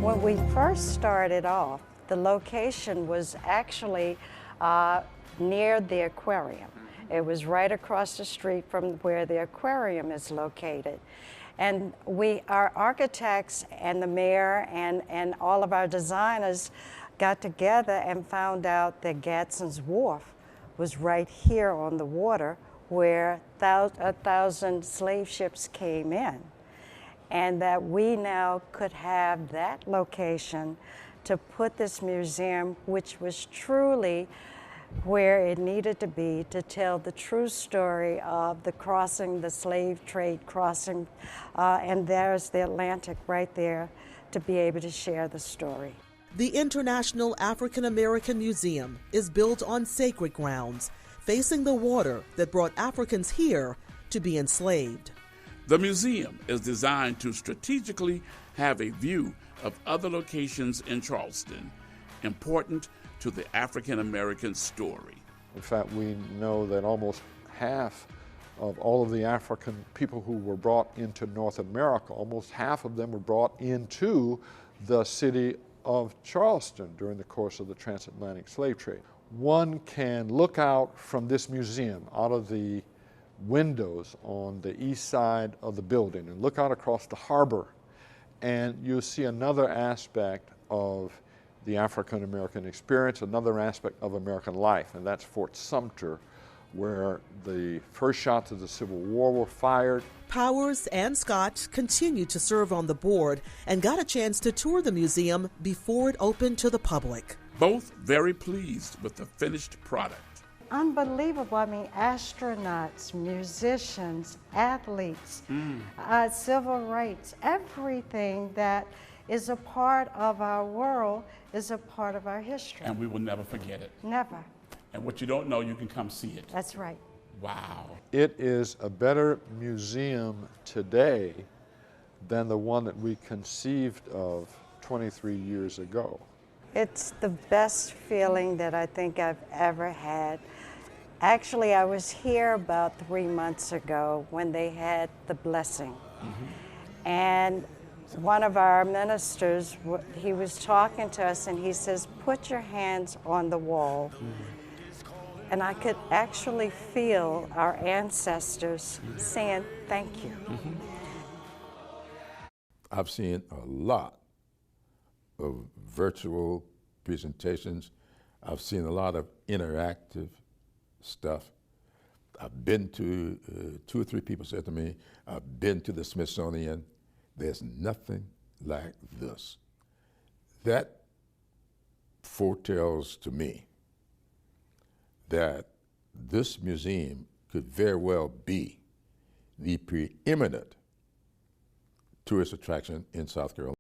When we first started off, the location was actually near the aquarium. It was right across the street from where the aquarium is located. And our architects and the mayor and all of our designers got together and found out that Gadsden's Wharf was right here on the water where 1,000 slave ships came in. And that we now could have that location to put this museum, which was truly where it needed to be to tell the true story of the crossing, the slave trade crossing, and there's the Atlantic right there to be able to share the story. The International African American Museum is built on sacred grounds, facing the water that brought Africans here to be enslaved. The museum is designed to strategically have a view of other locations in Charleston important to the African American story. In fact, we know that almost half of all of the African people who were brought into North America, almost half of them were brought into the city of Charleston during the course of the transatlantic slave trade. One can look out from this museum, out of the windows on the east side of the building, and look out across the harbor, and you'll see another aspect of the African American experience, another aspect of American life, and that's Fort Sumter, where the first shots of the Civil War were fired. Powers and Scott continued to serve on the board and got a chance to tour the museum before it opened to the public. Both very pleased with the finished product. Unbelievable. I mean, astronauts, musicians, athletes, civil rights, everything that is a part of our world is a part of our history. And we will never forget it. Never. And what you don't know, you can come see it. That's right. Wow. It is a better museum today than the one that we conceived of 23 years ago. It's the best feeling that I think I've ever had. Actually, I was here about 3 months ago when they had the blessing. And one of our ministers, he was talking to us and he says, put your hands on the wall. And I could actually feel our ancestors saying, thank you. I've seen a lot of virtual presentations. I've seen a lot of interactive stuff. I've been to, 2 or 3 people said to me, I've been to the Smithsonian. There's nothing like this. That foretells to me that this museum could very well be the preeminent tourist attraction in South Carolina.